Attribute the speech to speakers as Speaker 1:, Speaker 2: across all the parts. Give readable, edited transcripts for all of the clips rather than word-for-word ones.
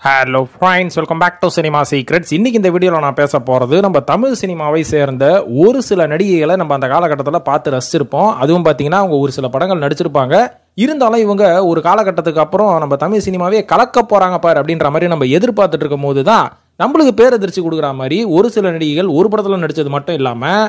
Speaker 1: Hello friends, welcome back to cinema secrets. இன்னைக்கு இந்த வீடியோவில் நான் பேச போகிறது நம்ம தமிழ் சினிமாவை சேர்ந்த ஒரு சில நடிகைகளை நம்ம அந்த காலகட்டத்தில் பார்த்து ரசிச்சிருப்போம். அதுவும் பார்த்தீங்கன்னா அவங்க ஒரு சில படங்கள் நடிச்சிருப்பாங்க. இருந்தாலும் இவங்க ஒரு காலகட்டத்துக்கு அப்புறம் நம்ம தமிழ் சினிமாவே கலக்க போகிறாங்க பார் அப்படின்ற மாதிரி நம்ம எதிர்பார்த்துட்டு இருக்கும் போது தான் நம்மளுக்கு பேரதிர்ச்சி கொடுக்குற மாதிரி ஒரு சில நடிகைகள் ஒரு படத்தில் நடித்தது மட்டும் இல்லாமல்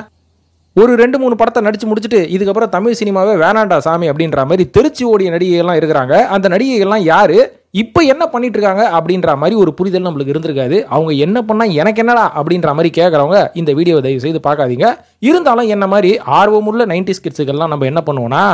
Speaker 1: ஒரு 2-3 படத்தை நடிச்சு முடிச்சுட்டு இதுக்கப்புறம் தமிழ் சினிமாவே வேணாண்டா சாமி அப்படின்ற மாதிரி தெரிச்சு ஓடிய நடிகைகள்லாம் இருக்கிறாங்க. அந்த நடிகைகள்லாம் யாரு, இப்போ என்ன பண்ணிட்டு இருக்காங்க அப்படின்ற மாதிரி ஒரு புரிதல் நம்மளுக்கு இருந்திருக்காது. அவங்க என்ன பண்ணா எனக்கு என்னடா அப்படின்ற மாதிரி கேட்குறவங்க இந்த வீடியோவை தயவு செய்து பார்க்காதீங்க. இருந்தாலும் என்ன மாதிரி ஆர்வமுள்ள 90s கிட்ஸுக்கெல்லாம் நம்ம என்ன பண்ணுவோம்னா,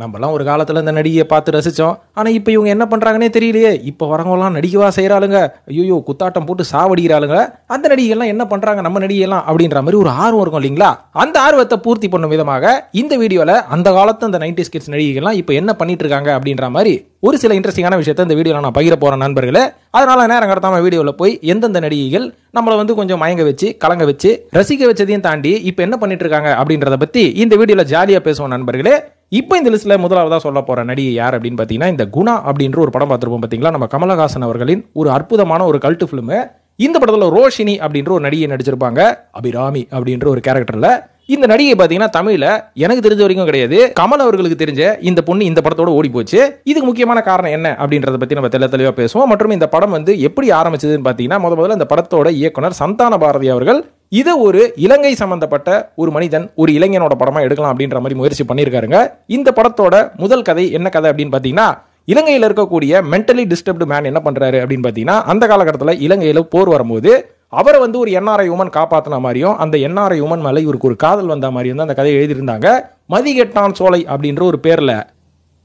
Speaker 1: நம்மலாம் ஒரு காலத்தில் இந்த நடிகையை பார்த்து ரசித்தோம், ஆனால் இப்போ இவங்க என்ன பண்ணுறாங்கன்னே தெரியலையே, இப்போ வரவங்களாம் நடிகவா செய்கிறாளுங்க, ஐயோ குத்தாட்டம் போட்டு சாவடிக்கிறாளுங்க, அந்த நடிகைகள்லாம் என்ன பண்ணுறாங்க நம்ம நடிகைலாம் அப்படின்ற மாதிரி ஒரு ஆர்வம் இருக்கும் இல்லைங்களா? அந்த ஆர்வத்தை பூர்த்தி பண்ணும் விதமாக இந்த வீடியோவில் அந்த காலத்து அந்த 90s கிட்ஸ் நடிகைகள்லாம் இப்போ என்ன பண்ணிட்டு இருக்காங்க அப்படின்ற மாதிரி ஒரு சில இன்ட்ரெஸ்டிங்கான விஷயத்தை இந்த வீடியோவில் நான் பகிர போகிறேன் நண்பர்களே. அதனால நேரம் கடத்தாம வீடியோவில் போய் எந்தெந்த நடிகைகள் நம்மளை கொஞ்சம் மயங்க வச்சு கலங்க வச்சு ரசிக்க வச்சதையும் தாண்டி இப்போ என்ன பண்ணிட்டு இருக்காங்க அப்படின்றத பற்றி இந்த வீடியோவில் ஜாலியாக பேசுவோம் நண்பர்களே. இப்போ இந்த லிஸ்ட்ல முதலாவதா சொல்ல போற நடிகை யார் அப்படின்னு பார்த்தீங்கன்னா, இந்த குணா அப்படின்ற ஒரு படம் பார்த்துருப்போம் பார்த்தீங்களா, நம்ம கமலஹாசன் அவர்களின் ஒரு அற்புதமான ஒரு கல்ட்டு ஃபிலிம். இந்த படத்துல ரோஷினி அப்படின்ற ஒரு நடிகை நடிச்சிருப்பாங்க, அபிராமி அப்படின்ற ஒரு கேரக்டர்ல. இந்த நடிகை பார்த்தீங்கன்னா தமிழ்ல எனக்கு தெரிஞ்ச வரைக்கும் கிடையாது, கமல் அவர்களுக்கு தெரிஞ்ச இந்த பொண்ணு இந்த படத்தோட ஓடி போச்சு. இதுக்கு முக்கியமான காரணம் என்ன அப்படின்றத பத்தி நம்ம தெளிவா பேசுவோம். மற்றும் இந்த படம் எப்படி ஆரம்பிச்சதுன்னு பார்த்தீங்கன்னா, முதல்ல இந்த படத்தோட இயக்குனர் சந்தான பாரதி அவர்கள் இதை ஒரு இலங்கை சம்பந்தப்பட்ட ஒரு மனிதன் ஒரு இளைஞனோட படமா எடுக்கலாம் அப்படின்ற மாதிரி முயற்சி பண்ணியிருக்காருங்க. இந்த படத்தோட முதல் கதை என்ன கதை அப்படின்னு பார்த்தீங்கன்னா, இலங்கையில் இருக்கக்கூடிய மென்டலி டிஸ்டர்ப்டு மேன் என்ன பண்றாரு அப்படின்னு பார்த்தீங்கன்னா, அந்த காலகட்டத்தில் இலங்கையில் போர் வரும்போது அவரை ஒரு என்ஆர்ஐ உமன் காப்பாற்றின மாதிரியும் அந்த என்ஆர்ஐ உமன் மேலே இவருக்கு ஒரு காதல் வந்த மாதிரியும் தான் அந்த கதையை எழுதியிருந்தாங்க, மதிகெட்டான் சோலை அப்படின்ற ஒரு பேர்ல.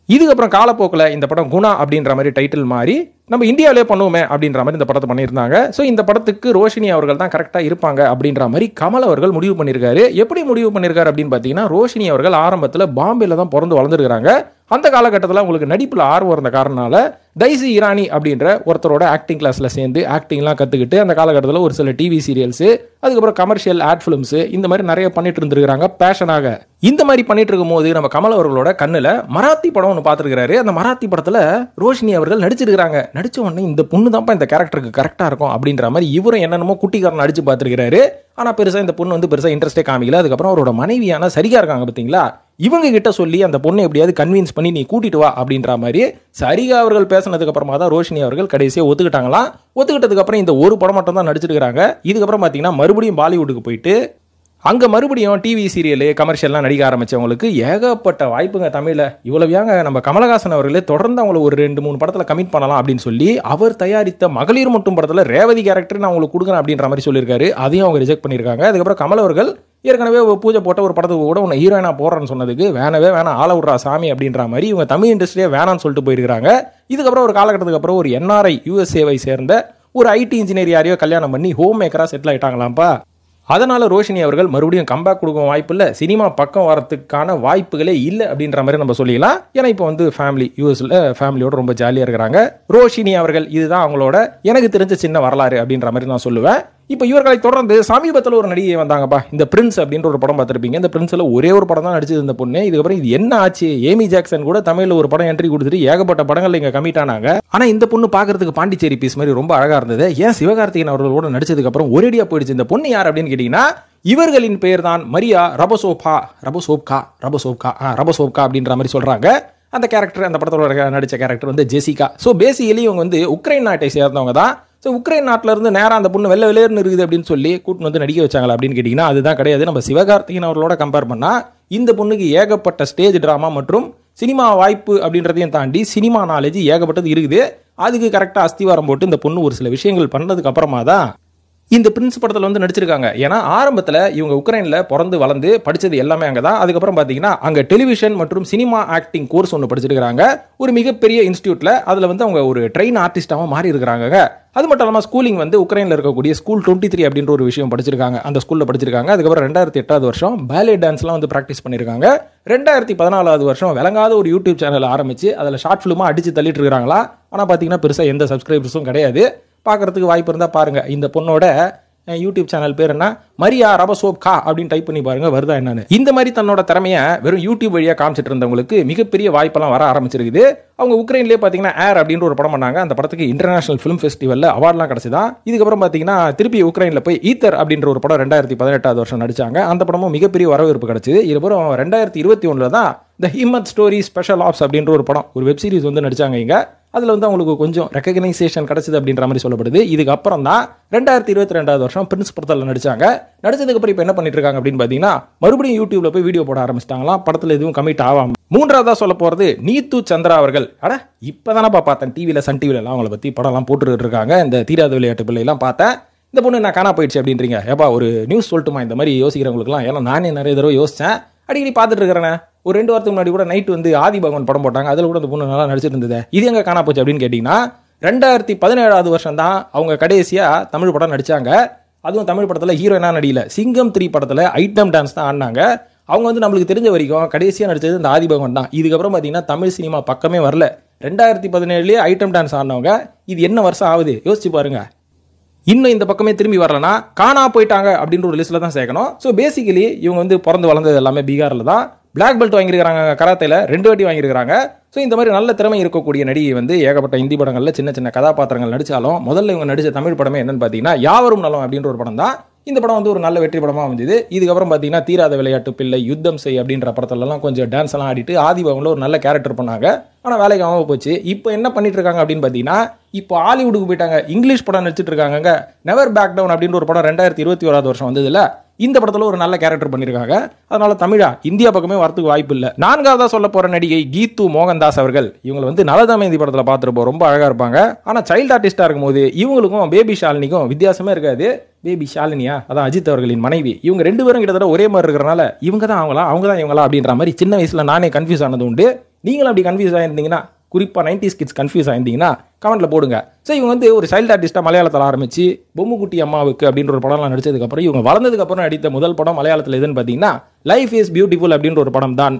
Speaker 1: இதுக்கப்புறம் காலப்போக்கில் இந்த படம் குணா அப்படின்ற மாதிரி டைட்டில் மாறி நம்ம இந்தியாவிலே பண்ணுவோமே அப்படின்ற மாதிரி இந்த படத்தை பண்ணியிருந்தாங்க. ஸோ இந்த படத்துக்கு ரோஷினி அவர்கள் தான் கரெக்டாக இருப்பாங்க அப்படின்ற மாதிரி கமல் அவர்கள் முடிவு பண்ணியிருக்காரு. எப்படி முடிவு பண்ணியிருக்காரு அப்படின்னு பார்த்தீங்கன்னா, ரோஷினி அவர்கள் ஆரம்பத்தில் பாம்பேல தான் பிறந்து வளர்ந்துருக்காங்க. அந்த காலகட்டத்தில் உங்களுக்கு நடிப்பில் ஆர்வம் இருந்த காரணனால தைசி இரானி அப்படின்ற ஒருத்தரோட ஆக்டிங் கிளாஸில் சேர்ந்து ஆக்டிங்லாம் கற்றுக்கிட்டு அந்த காலகட்டத்தில் ஒரு சில டிவி சீரியல்ஸு, அதுக்கப்புறம் கமர்ஷியல் ஆட் ஃபிலிம்ஸு, இந்த மாதிரி நிறைய பண்ணிட்டு இருந்திருக்காங்க பேஷனாக. இந்த மாதிரி பண்ணிட்டு இருக்கும் போது நம்ம கமல் அவர்களோட கண்ணில் மராத்தி படம் ஒன்று பார்த்துருக்காரு. அந்த மராத்தி படத்தில் ரோஷினி அவர்கள் நடிச்சிருக்கிறாங்க. நடிச்ச உடனே இந்த பொண்ணு தான்ப்பா இந்த கேரக்டருக்கு கரெக்டாக இருக்கும் அப்படின்ற மாதிரி இவரும் என்னென்னமோ குட்டிக்காரன் நடிச்சு பார்த்துருக்காரு. ஆனால் பெருசாக இந்த பொண்ணு பெருசாக இன்ட்ரெஸ்டே காமிக்கல. அதுக்கப்புறம் அவரோட மனைவியான சரியா இருக்காங்க பார்த்தீங்களா, இவங்க கிட்ட சொல்லி அந்த பொண்ணை எப்படியாவது கன்வின்ஸ் பண்ணி நீ கூட்டிட்டு வா அப்படின்ற மாதிரி சரிகா அவர்கள் பேசினதுக்கு அப்புறமா தான் ரோஷினி அவர்கள் கடைசியாக ஒத்துக்கிட்டாங்களாம். ஒத்துக்கிட்டதுக்கு அப்புறம் இந்த ஒரு படம் மட்டும் தான் நடிச்சிருக்காங்க. இதுக்கப்புறம் பார்த்தீங்கன்னா மறுபடியும் பாலிவுட்டுக்கு போயிட்டு அங்கே மறுபடியும் டிவி சீரியலு கமர்ஷியல்லாம் நடிக்க ஆரம்பிச்சவங்களுக்கு ஏகப்பட்ட வாய்ப்புங்க தமிழில். இவ்வளவுயாங்க நம்ம கமலஹாசன் அவர்களே தொடர்ந்து அவங்களை ஒரு 2-3 படத்தில் கமிட் பண்ணலாம் அப்படின்னு சொல்லி அவர் தயாரித்த மகளிர் மட்டும் படத்தில் ரேவதி கேரக்டர் நான் உங்களுக்கு கொடுக்குறேன் அப்படின்ற மாதிரி சொல்லியிருக்காரு. அதையும் அவங்க ரிஜெக்ட் பண்ணியிருக்காங்க. அதுக்கப்புறம் கமல் அவர்கள் ஏற்கனவே பூஜை போட்ட ஒரு படத்துக்கு கூட உன்னை ஹீரோயினா போடுறேன்னு சொன்னதுக்கு வேணாம் ஆள விட்றா சாமி அப்படின்ற மாதிரி இவங்க தமிழ் இண்டஸ்ட்ரியே வேணான்னு சொல்லிட்டு போயிருக்காங்க. இதுக்கப்புறம் ஒரு காலகட்டத்துக்கு அப்புறம் ஒரு என்ஆர்ஐ யூஎஸ்ஏவை சேர்ந்த ஒரு ஐடி இன்ஜினியர் யாரையோ கல்யாணம் பண்ணி ஹோம் மேக்கராக செட்டில் ஆகிட்டாங்களாம்ப்பா. அதனால ரோஷினி அவர்கள் மறுபடியும் கம்பேக் கொடுக்க வாய்ப்பு இல்லை, சினிமா பக்கம் வரத்துக்கான வாய்ப்புகளே இல்லை அப்படின்ற மாதிரி நம்ம சொல்லிடலாம். ஏன்னா இப்போ ஃபேமிலி யூஎஸ்ல ஃபேமிலியோட ரொம்ப ஜாலியாக இருக்கிறாங்க ரோஷினி அவர்கள். இதுதான் அவங்களோட எனக்கு தெரிஞ்ச சின்ன வரலாறு அப்படின்ற மாதிரி நான் சொல்லுவேன். இப்போ இவர்களை தொடர்ந்து சமீபத்தில் ஒரு நடிகை வந்தாங்கப்பா, இந்த பிரின்ஸ் அப்படின்ற ஒரு படம் பார்த்துருப்பீங்க. இந்த பிரின்ஸ்ல ஒரே ஒரு படம் தான் நடிச்சது இந்த பொண்ணு. இதுக்கப்புறம் இது என்ன ஆச்சு, ஏமி ஜாக்சன் கூட தமிழில் ஒரு படம் என்ட்ரி கொடுத்துட்டு ஏகப்பட்ட படங்கள் இங்கே கமிட் ஆனாங்க. ஆனால் இந்த பொண்ணு பார்க்கறதுக்கு பாண்டிச்சேரி பீஸ் மாதிரி ரொம்ப அழகா இருந்தது. ஏன் சிவகார்த்திகேயன் அவர்களோட நடிச்சதுக்கு அப்புறம் ஒரேடியா போயிடுச்சு. இந்த பொண்ணு யார் அப்படின்னு கேட்டீங்கன்னா, இவர்களின் பெயர் தான் மரியா ரபசோப்கா அப்படின்ற மாதிரி சொல்றாங்க. அந்த கேரக்டர் அந்த படத்தோட நடிச்ச கேரக்டர் ஜெசிகா. ஸோ பேசிக்கலி இவங்க உக்ரைன் நாட்டை சேர்ந்தவங்க தான். ஸோ உக்ரைன் நாட்டில் இருந்து நேராக அந்த பொண்ணு வெளியேறுன்னு இருக்குது அப்படின்னு சொல்லி கூட்டின்னு நடிக்க வச்சாங்களா அப்படின்னு கேட்டிங்கன்னா அதுதான் கிடையாது. நம்ம சிவகார்த்திகேயன் அவர்களோட கம்பேர் பண்ணால் இந்த பொண்ணுக்கு ஏகப்பட்ட ஸ்டேஜ் ட்ராமா மற்றும் சினிமா வாய்ப்பு அப்படின்றதையும் தாண்டி சினிமா நாலேஜ் ஏகப்பட்டது இருக்குது. அதுக்கு கரெக்டாக அஸ்திவாரம் போட்டு இந்த பொண்ணு ஒரு சில விஷயங்கள் பண்ணதுக்கு அப்புறமா தான் இந்த பிரின்ஸ் படத்தில் நடிச்சிருக்காங்க. ஏன்னா ஆரம்பத்தில் இவங்க உக்ரைனில் பிறந்து வளர்ந்து படித்தது எல்லாமே அங்கே தான். அதுக்கப்புறம் பார்த்தீங்கன்னா அங்கே டெலிவிஷன் மற்றும் சினிமா ஆக்டிங் கோர்ஸ் ஒன்று படிச்சிருக்காங்க ஒரு மிகப்பெரிய இன்ஸ்டியூட்டில். அதில் அவங்க ஒரு ட்ரெயின் ஆர்டிஸ்டாகவும் மாறி இருக்கிறாங்க. அது மட்டும் இல்லாமல் ஸ்கூலிங் உக்ரைனில் இருக்கக்கூடிய ஸ்கூல் 23 அப்படின்ற ஒரு விஷயம் படிச்சிருக்காங்க, அந்த ஸ்கூலில் படிச்சிருக்காங்க. அதுக்கப்புறம் 2008 வருஷம் பேலே டான்ஸ்லாம் ப்ராக்டிஸ் பண்ணியிருக்காங்க. 2014 வருஷம் விளங்காத ஒரு யூடியூப் சேனல் ஆரம்பிச்சு அதில் ஷார்ட் ஃபிலிமாக அடித்து தள்ளிட்டு இருக்கிறாங்களா. ஆனால் பார்த்தீங்கன்னா பெருசாக எந்த சப்ஸ்கிரைபர்ஸும் கிடையாது. பார்க்கறதுக்கு வாய்ப்பு இருந்தால் பாருங்க. இந்த பொண்ணோட யூடியூப் சேனல் பேர் என்ன, மரியா ரபசோப் கா அப்படின்னு டைப் பண்ணி பாருங்க வருதா என்னன்னு. இந்த மாதிரி தன்னோட திறமையை வெறும் யூடியூப் வழியா காமிச்சிட்டு இருந்தவங்களுக்கு மிகப்பெரிய வாய்ப்பெல்லாம் வர ஆரம்பிச்சிருக்குது. அவங்க உக்ரைன்லேயே பார்த்தீங்கன்னா ஏர் அப்படின்ற ஒரு படம் பண்ணாங்க. அந்த படத்துக்கு இன்டர்நேஷனல் ஃபிலிம் ஃபெஸ்டிவலில் அவார்ட்லாம் கிடைச்சிதான். இதுக்கப்புறம் பார்த்தீங்கன்னா திருப்பி உக்ரைனில் போய் ஈத்தர் அப்படின்ற ஒரு படம் 2018 வருஷம் நடிச்சாங்க. அந்த படமும் மிகப்பெரிய வரவேற்பு கிடைச்சிது. இதுக்கப்புறம் 2021 தான் த ஹிம்மத் ஸ்டோரி ஸ்பெஷல் ஆப்ஸ் அப்படின்ற ஒரு படம், ஒரு வெப் சீரிஸ் வந்து நடிச்சாங்க. இங்க அதில் வந்து அவங்களுக்கு கொஞ்சம் ரெகக்னைசேஷன் கிடைச்சது அப்படின்ற மாதிரி சொல்லப்படுது. இதுக்கப்புறம் தான் 2022 வருஷம் பிரின்ஸ் படத்தில் நடிச்சாங்க. நடிச்சதுக்கப்புறம் இப்போ என்ன பண்ணிட்டு இருக்காங்க அப்படின்னு பார்த்தீங்கன்னா மறுபடியும் யூடியூப்ல போய் வீடியோ போட ஆரம்பிச்சிட்டாங்களாம். படத்தில் எதுவும் கமிட் ஆகாம. மூன்றாவதா சொல்ல போறது நீத்து சந்திரா அவர்கள். இப்பதானப்பா பார்த்தேன் டிவியில், சன் டிவில எல்லாம் அவங்களை பத்தி படம்லாம் போட்டுக்கிட்டு இருக்காங்க. இந்த தீராத விளையாட்டு பிள்ளைலாம் பார்த்தேன். இந்த பொண்ணு நான் காணா போயிடுச்சு அப்படின்றீங்க. ஏப்பா ஒரு நியூஸ் சொல்லட்டுமா இந்த மாதிரி யோசிக்கிறவங்களுக்குலாம்? ஏன்னா நானே நிறைய தடவை யோசிச்சேன், அடிக்கடி பார்த்துட்டு இருக்கிறேன். ஒரு 2 வாரத்துக்கு முன்னாடி கூட நைட் வந்து ஆதி பகவான் படம் போட்டாங்க. அதில் கூட அந்த பொண்ணு நல்லா நடிச்சிட்டு இருந்தது. இது எங்க காணா போச்சு அப்படின்னு கேட்டீங்கன்னா 2017 வருஷம் தான் அவங்க கடைசியா தமிழ் படம் நடிச்சாங்க. அதுவும் தமிழ் படத்துல ஹீரோயினா நடிகல, சிங்கம் 3 படத்துல ஐட்டம் டான்ஸ் தான் ஆடினாங்க. அவங்க வந்து நம்மளுக்கு தெரிஞ்ச வரைக்கும் கடைசியா நடிச்சது இந்த ஆதி பகவான் தான். இதுக்கப்புறம் பாத்தீங்கன்னா தமிழ் சினிமா பக்கமே வரல. 2017 ஐட்டம் டான்ஸ் ஆடினவங்க இது என்ன வருஷம் ஆகுது யோசிச்சு பாருங்க. இன்னும் இந்த பக்கமே திரும்பி வரலனா காணா போயிட்டாங்க அப்படின்ற ஒரு லிஸ்ட்ல தான் சேர்க்கணும். ஸோ பேசிக்கலி இவங்க வந்து பிறந்து வளர்ந்தது எல்லாமே பீகார்ல தான். பிளாக் பெல்ட் வாங்கியிருக்காங்க, கராத்தேல 2 வாட்டி வாங்கியிருக்காங்க. ஸோ இந்த மாதிரி நல்ல திறமை இருக்கக்கூடிய நடிகை வந்து ஏகப்பட்ட இந்தி படங்கள்ல சின்ன சின்ன கதாபாத்திரங்கள் நடிச்சாலும் முதல்ல இவங்க நடிச்ச தமிழ் படமே என்னன்னு பார்த்தீங்கன்னா யாவரும் நலம் அப்படின்ற ஒரு படம் தான். இந்த படம் வந்து ஒரு நல்ல வெற்றி படமா அமைஞ்சது. இதுக்கப்புறம் பார்த்தீங்கன்னா தீராத விளையாட்டு பிள்ளை, யுத்தம் செய் அப்படின்ற படத்துலலாம் கொஞ்சம் டான்ஸ் எல்லாம் ஆடிட்டு ஆதிபவன்ல ஒரு நல்ல கேரக்டர் பண்ணாங்க. ஆனால் வேலைக்கு ஆகாம போச்சு. இப்போ என்ன பண்ணிட்டு இருக்காங்க அப்படின்னு பார்த்தீங்கன்னா இப்போ ஹாலிவுட்டுக்கு போயிட்டாங்க. இங்கிலீஷ் படம் நடிச்சிட்டு இருக்காங்க. நெவர் பேக் டவுன் அப்படின்ற ஒரு படம் 2021 வருஷம் வந்தது இல்ல, இந்த படத்துல ஒரு நல்ல கேரக்டர் பண்ணிருக்காங்க. அதனால தமிழா இந்தியா பக்கமே வரதுக்கு வாய்ப்பு இல்லை. நான்காவதா சொல்ல போற நடிகை கீது மோகன்தாஸ் அவர்கள். இவங்க வந்து நலதமயந்தி படத்துல பார்த்துருப்போம், ரொம்ப அழகா இருப்பாங்க. ஆனா சைல்ட் ஆர்டிஸ்டா இருக்கும்போது இவங்களுக்கும் பேபி ஷாலினிக்கும் வித்தியாசமே இருக்காது. பேபி ஷாலினியா அதான் அஜித் அவர்களின் மனைவி. இவங்க 2 பேரும் கிட்டத்தட்ட ஒரே மாதிரி இருக்கிறனால இவங்க தான் அவங்களா அவங்க தான் இவங்களா அப்படின்ற மாதிரி சின்ன வயசுல நானே கன்ஃபியூஸ் ஆனது உண்டு. நீங்களும் அப்படி கன்ஃபியூஸ் ஆயிருந்தீங்கன்னா, குறிப்பா 90s கிட்ஸ் கன்ஃபியூஸ் ஆயிருந்தீங்கன்னா கமெண்ட்ல போடுங்க. ஸோ இவங்க வந்து ஒரு சைல்ட் ஆர்டிஸ்டா மலையாளத்தில் ஆரம்பிச்சு பொம்முக்குட்டி அம்மாவுக்கு அப்படின்ற ஒரு படம்லாம் நடிச்சதுக்கு அப்புறம் இவங்க வளர்ந்ததுக்கு அப்புறம் நடித்த முதல் படம் மலையாளத்தில் எதுன்னு பார்த்தீங்கன்னா லைஃப் இஸ் பியூட்டிஃபுல் அப்படின்ற ஒரு படம் தான்.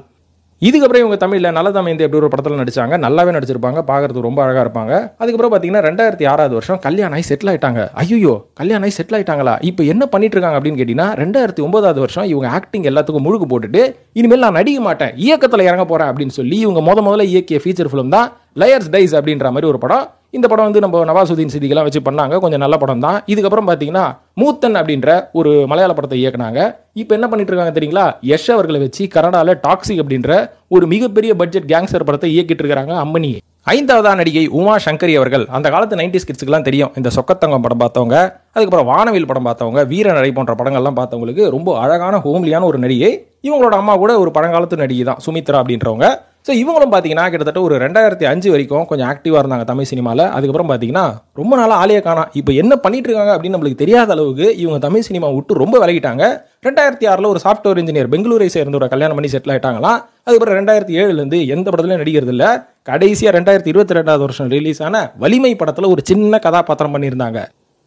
Speaker 1: இதுக்கப்புறம் இவங்க தமிழில் நலதமயந்தி அப்படி ஒரு படத்தில் நடிச்சாங்க. நல்லாவே நடிச்சிருப்பாங்க, பார்க்கறதுக்கு ரொம்ப அழகா இருப்பாங்க. அதுக்கப்புறம் பார்த்தீங்கன்னா 2006 வருஷம் கல்யாணம் ஆகி செட்டில் ஆயிட்டாங்க. ஐயோ கல்யாணம் ஆகி செட்டில் ஆயிட்டாங்களா? இப்போ என்ன பண்ணிட்டு இருக்காங்க அப்படின்னு கேட்டீங்கன்னா 2009 வருஷம் இவங்க ஆக்டிங் எல்லாத்துக்கும் முழுக்கு போட்டுட்டு இனிமேல் நான் நடிக்க மாட்டேன், இயக்கத்தில் இறங்க போறேன் அப்படின்னு சொல்லி இவங்க முதல்ல இயக்கிய ஃபீச்சர் ஃபிலிம் தான் லயர்ஸ் டைஸ் அப்படின்ற மாதிரி ஒரு படம். இந்த படம் வந்து நம்ம நவாசுதீன் சித்திகெல்லாம் வச்சு பண்ணாங்க, கொஞ்சம் நல்ல படம் தான். இதுக்கப்புறம் பார்த்தீங்கன்னா மூத்தன் அப்படின்ற ஒரு மலையாள படத்தை இயக்குனாங்க. இப்போ என்ன பண்ணிட்டு இருக்காங்க தெரியுங்களா? யஷ் அவர்களை வச்சு கனடால டாக்ஸிக் அப்படின்ற ஒரு மிகப்பெரிய பட்ஜெட் கேங்ஸ்டர் படத்தை இயக்கிட்டு இருக்காங்க அம்மனி. 5வதா நடிகை உமா சங்கரி அவர்கள். அந்த காலத்து 90s கிட்ஸ்க்குலாம் தெரியும். இந்த சொக்கத்தங்கம் படம் பார்த்தவங்க, அதுக்கப்புறம் வானவில் படம் பார்த்தவங்க, வீரநடை போன்ற படங்கள்லாம் பார்த்தவங்களுக்கு ரொம்ப அழகான ஹோம்லியான ஒரு நடிகை. இவங்களோட அம்மா கூட ஒரு பழங்காலத்து நடிகை தான், சுமித்ரா அப்படின்றவங்க. ஸோ இவங்களும் பார்த்தீங்கன்னா கிட்டத்தட்ட ஒரு 2005 வரைக்கும் கொஞ்சம் ஆக்டிவாக இருந்தாங்க தமிழ் சினிமாவில். அதுக்கப்புறம் பார்த்தீங்கன்னா ரொம்ப நாளாக ஆளையே காணோம். இப்போ என்ன பண்ணிட்டு இருக்காங்க அப்படின்னு நம்மளுக்கு தெரியாத அளவுக்கு இவங்க தமிழ் சினிமா விட்டு ரொம்ப விலகிட்டாங்க. 2006 ஒரு சாஃப்ட்வேர் இன்ஜினியர் பெங்களூரை சேர்ந்து ஒரு கல்யாணம் பண்ணி செட்டில் ஆயிட்டாங்களாம். அதுக்கப்புறம் 2007 எந்த படத்துலையும் நடிக்கிறது இல்லை. கடைசியாக 2022 வருஷம் ரிலீஸ் ஆன வலிமை படத்தில் ஒரு சின்ன கதாபாத்திரம் பண்ணியிருந்தாங்க.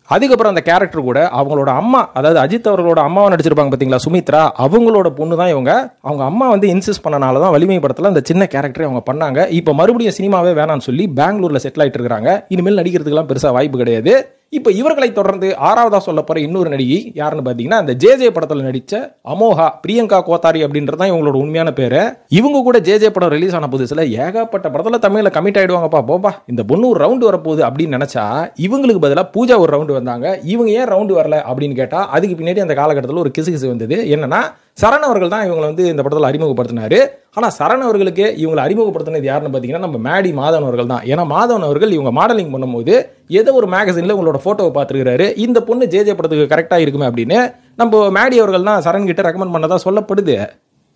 Speaker 1: அதுக்கப்புறம் அந்த கேரக்டர் கூட அவங்களோட அம்மா, அதாவது அஜித் அவர்களோட அம்மாவை நடிச்சிருப்பாங்க பார்த்தீங்களா, சுமித்ரா, அவங்களோட பொண்ணு தான் இவங்க. அவங்க அம்மா வந்து இன்சிஸ்ட் பண்ணனால தான் வலிமை படத்தில் அந்த சின்ன கேரக்டரை அவங்க பண்ணாங்க. இப்போ மறுபடியும் சினிமாவே வேணான்னு சொல்லி பெங்களூர்ல செட்டில் ஆயிட்டு இருக்காங்க. இனிமேல் நடிக்கிறதுக்கெல்லாம் பெருசாக வாய்ப்பு கிடையாது. இப்போ இவர்களை தொடர்ந்து 6வதா சொல்ல போற இன்னொரு நடிகை யாருன்னு பார்த்தீங்கன்னா இந்த ஜே படத்தில் நடிச்ச அமோகா பிரியங்கா கோத்தாரி அப்படின்றதான் இவங்களோட உண்மையான பேரு. இவங்க கூட ஜே படம் ரிலீஸ் ஆன புதுசுல ஏகப்பட்ட படத்தில் தமிழில் கமிட் ஆயிடுவாங்கப்பா. போப்பா இந்த பொண்ணு ஒரு ரவுண்டு வரப்போகுது அப்படின்னு நினைச்சா இவங்களுக்கு பதிலாக பூஜா ஒரு ரவுண்டு வந்தாங்க. இவங்க ஏன் ரவுண்டு வரல அப்படின்னு கேட்டா அதுக்கு பின்னாடி அந்த காலகட்டத்தில் ஒரு கிசு வந்தது. என்னன்னா சரண் அவர்கள் தான் இவங்களை வந்து இந்த படத்தில் அறிமுகப்படுத்தினாரு. ஆனால் சரண் அவர்களுக்கு இவங்களை அறிமுகப்படுத்தினது யாருன்னு பார்த்தீங்கன்னா நம்ம மேடி மாதவன் அவர்கள் தான். ஏன்னா மாதவன் அவர்கள் இவங்க மாடலிங் பண்ணும்போது ஏதோ ஒரு மேகசின்ல உங்களோட போட்டோவை பார்த்துருக்காரு, இந்த பொண்ணு ஜே படத்துக்கு கரெக்டாக இருக்குமே அப்படின்னு நம்ம மேடி அவர்கள் தான் சரண் கிட்ட ரெக்கமெண்ட் பண்ணதா சொல்லப்படுது.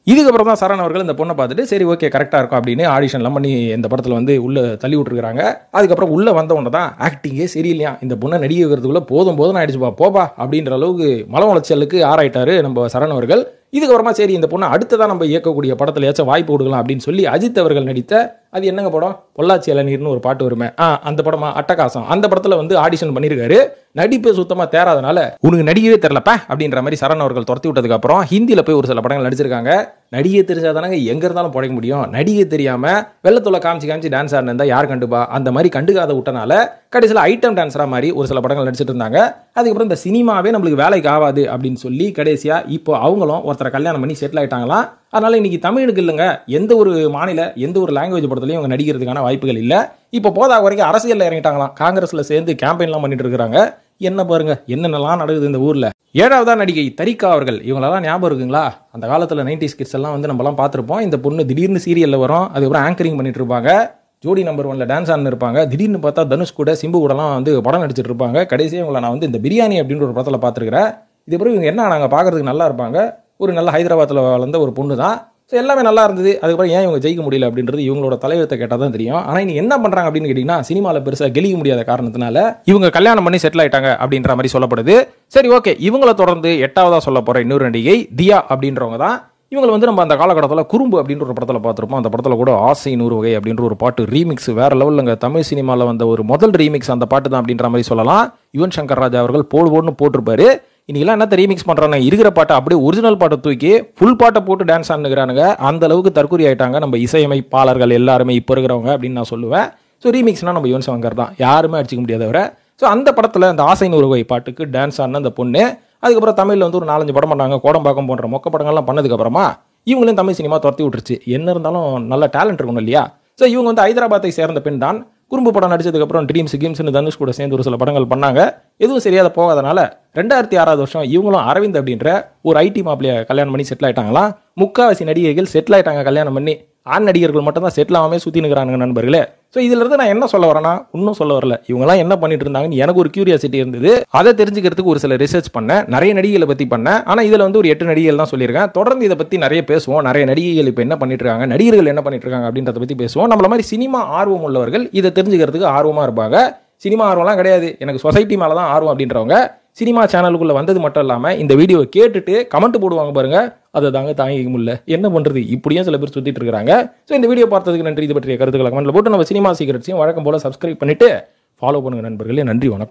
Speaker 1: இதுக்கப்புறம் தான் சரண் அவர்கள் இந்த பொண்ணை பார்த்துட்டு சரி ஓகே கரெக்டாக இருக்கும் அப்படின்னு ஆடிஷன்லாம் பண்ணி இந்த படத்தில் வந்து உள்ள தள்ளி விட்டுருக்காங்க. அதுக்கப்புறம் உள்ள வந்தவொன்னே தான் ஆக்டிங்கே சரியில்லையா, இந்த பொண்ணை நடிகை வைக்கிறதுக்குள்ள போதும் ஆயிடுச்சுப்பா போப்பா அப்படின்ற அளவுக்கு மலம் உளைச்சலுக்கு ஆராயிட்டாரு நம்ம சரண் அவர்கள். இதுக்கப்புறமா சரி இந்த பொண்ணை அடுத்ததான் நம்ம இயக்கக்கூடிய படத்தில் ஏதாச்சும் வாய்ப்பு கொடுக்கலாம் அப்படின்னு சொல்லி அஜித் அவர்கள் நடித்த அது என்னங்க படம், பொள்ளாச்சி இளநீர்னு ஒரு பாட்டு வருமே, அந்த படமா அட்டகாசம், அந்த படத்தில் வந்து ஆடிஷன் பண்ணியிருக்காரு. நடிப்பு சுத்தமாக தேராதனால உனக்கு நடிக்கவே தெரியலப்பா அப்படின்ற மாதிரி சரண் அவர்கள் துரத்தி விட்டதுக்கு அப்புறம் ஹிந்தியில் போய் ஒரு சில படங்கள் நடிச்சிருக்காங்க. நடிகை தெரிஞ்சாதானங்க எங்க இருந்தாலும் பிழைக்க முடியும். நடிகை தெரியாம வெள்ளத்தோல காமிச்சு டான்ஸ் ஆடினா யார் கண்டுப்பா? அந்த மாதிரி கண்டுக்காத விட்டனால கடைசியில் ஐட்டம் டான்ஸரா மாதிரி ஒரு சில படங்கள் நடிச்சிட்டு இருந்தாங்க. அதுக்கப்புறம் இந்த சினிமாவே நம்மளுக்கு வேலைக்கு ஆகாது அப்படின்னு சொல்லி கடைசியா இப்போ அவங்களும் ஒருத்தரை கல்யாணம் பண்ணி செட்டில் ஆயிட்டாங்களாம். அதனால இன்னைக்கு தமிழுக்கு இல்லைங்க, எந்த ஒரு மாநில எந்த ஒரு லாங்குவேஜ் படத்துலையும் அவங்க நடிக்கிறதுக்கான வாய்ப்புகள் இல்லை. இப்போ போதா வரைக்கும் அரசியலில் இறங்கிட்டாங்களாம். காங்கிரஸ்ல சேர்ந்து கேம்பெயின்லாம் பண்ணிட்டு இருக்காங்க. என்ன பாருங்க என்னென்னலாம் நடக்குது இந்த ஊர்ல. ஏழாவதா நடிகை தரிகா அவர்கள், இவங்களெல்லாம் ஞாபகம் இருக்குங்களா? அந்த காலத்துல 90s கிட்ஸ் எல்லாம் வந்து நம்மலாம் பார்த்துருப்போம். இந்த பொண்ணு திடீர்னு சீரியல்ல வரும், அதுக்கப்புறம் ஆங்கரிங் பண்ணிட்டு இருப்பாங்க, ஜோடி நம்பர் 1ல டான்ஸ் ஆடினு இருப்பாங்க. திடீர்னு பார்த்தா தனுஷ் கூட சிம்பு கூடலாம் வந்து படம் நடிச்சிட்டு இருப்பாங்க. கடைசியாக இவங்களை நான் வந்து இந்த பிரியாணி அப்படின்ற ஒரு படத்தில் பார்த்துருக்கிறேன். இதுக்கப்புறம் இவங்க என்ன நாங்கள் பார்க்கறதுக்கு நல்லா இருப்பாங்க, ஒரு நல்ல ஹைதராபாத்தில் வளர்ந்த ஒரு பொண்ணு தான். ஸோ எல்லாமே நல்லா இருந்தது. அதுக்கப்புறம் ஏன் இவங்க ஜெயிக்க முடியல அப்படின்றது இவங்களோட தலைவத்தை கேட்டால் தான் தெரியும். ஆனால் இனி என்ன பண்ணுறாங்க அப்படின்னு கேட்டிங்கன்னா, சினிமாவில் பெருசாக கெளிக்க முடியாத காரணத்தினால இவங்க கல்யாணம் பண்ணி செட்டில் ஆயிட்டாங்க அப்படின்ற மாதிரி சொல்லப்படுது. சரி, ஓகே. இவங்களை தொடர்ந்து 8வதா சொல்ல போகிற இன்னொரு நடிகை தியா அப்படின்றவங்க தான். இவங்களை வந்து நம்ம அந்த காலகட்டத்தில் குறும்பு அப்படின்ற ஒரு படத்தில் பார்த்துருப்போம். அந்த படத்தில் கூட ஆசை 100 வகை அப்படின்ற ஒரு பாட்டு ரீமிக்ஸ் வேற லெவலுங்க. தமிழ் சினிமாவில் வந்த ஒரு முதல் ரீமிக்ஸ் அந்த பாட்டு தான் அப்படின்ற மாதிரி சொல்லலாம். யுவன் சங்கர் ராஜா அவர்கள் போடுன்னு போட்டிருப்பாரு. இன்னைக்கெல்லாம் என்ன ரீமிக்ஸ் பண்றாங்க, இருக்கிற பாட்டை அப்படியே ஒரிஜினல் பாட்டை தூக்கி ஃபுல் பாட்டை போட்டு டான்ஸ் ஆடுனுங்கிறானுங்க. அந்த அளவுக்கு தற்கொலை ஆயிட்டாங்க நம்ம இசையமைப்பாளர்கள் எல்லாருமே இப்போ இருக்கிறவங்க அப்படின்னு நான் சொல்லுவேன். ஸோ ரீமிக்ஸ்னா நம்ம யுவன் சங்கர் தான், யாருமே அடிச்சிக்க முடியாதவரை. ஸோ அந்த படத்தில் அந்த ஆசை 100 வகை பாட்டுக்கு டான்ஸ் ஆடின அந்த பொண்ணு அதுக்கப்புறம் தமிழில் வந்து ஒரு 4-5 படம் பண்ணாங்க. கோடம்பாக்கம் போன்ற மொக்க படங்கள்லாம் பண்ணதுக்கப்புறமா இவங்களையும் தமிழ் சினிமா துரத்தி விட்டுருச்சு. என்ன இருந்தாலும் நல்ல டேலண்ட் இருக்கணும் இல்லையா? ஸோ இவங்க வந்து ஹைதராபாத்தை சேர்ந்த பெண் தான். குறும்பு படம் நடிச்சதுக்கப்புறம் ட்ரீம்ஸ்னு தனுஷ் கூட சேர்ந்து ஒரு சில படங்கள் பண்ணாங்க. எதுவும் சரியாத போகாதனால 2006 வருஷம் இவங்களும் அரவிந்த் அப்படின்ற ஒரு ஐடி மாப்பிளைய கல்யாணம் பண்ணி செட்டில் ஆயிட்டாங்களாம். முக்காவாசி நடிகைகள் செட்டில் ஆயிட்டாங்க கல்யாணம் பண்ணி. ஆண் நடிகர்கள் மட்டும் தான் செட்டில் ஆகாமே சுற்றி நிற்கிறாங்க நண்பர்களே. ஸோ இதுல இருந்து நான் என்ன சொல்ல வரேன்னா, இன்னும் சொல்ல வரல, இவங்கெல்லாம் என்ன பண்ணிட்டு இருந்தாங்கன்னு எனக்கு ஒரு கியூரியாசிட்டி இருந்தது. அதை தெரிஞ்சுக்கிறதுக்கு ஒரு சில ரிசர்ச் பண்ணேன், நிறைய நடிகைகளை பற்றி பண்ணேன். ஆனால் இதில் வந்து ஒரு 8 நடிகைகள் தான் சொல்லியிருக்கேன். தொடர்ந்து இதை பற்றி நிறைய பேசுவோம். நிறைய நடிகைகள் இப்போ என்ன பண்ணிட்டு இருக்காங்க, நடிகர்கள் என்ன பண்ணிட்டு இருக்காங்க அப்படின்றத பற்றி பேசுவோம். நம்மள மாதிரி சினிமா ஆர்வம் உள்ளவர்கள் இதை தெரிஞ்சுக்கிறதுக்கு ஆர்வமாக இருப்பாங்க. சினிமா ஆர்வம்லாம் கிடையாது, எனக்கு சொசைட்டி மேலே தான் ஆர்வம் அப்படின்றவங்க சினிமா சேனலுக்குள்ள வந்தது மட்டும் இல்லாமல் இந்த வீடியோவை கேட்டுட்டு கமெண்ட் போடுவாங்க பாருங்க, அதை தாங்க தாங்கிக்க முடியல. என்ன பண்றது, இப்படியும் சில பேர் சுத்திட்டு இருக்காங்க. ஸோ இந்த வீடியோ பார்த்ததுக்கு நன்றி. இது பற்றிய கருத்துக்களை கமெண்ட்ல போட்டு நம்ம சினிமா சீக்ரெட்ஸையும் வழக்கம் போல சப்ஸ்கிரைப் பண்ணிட்டு ஃபாலோ பண்ணுங்க நண்பர்களே. நன்றி, வணக்கம்.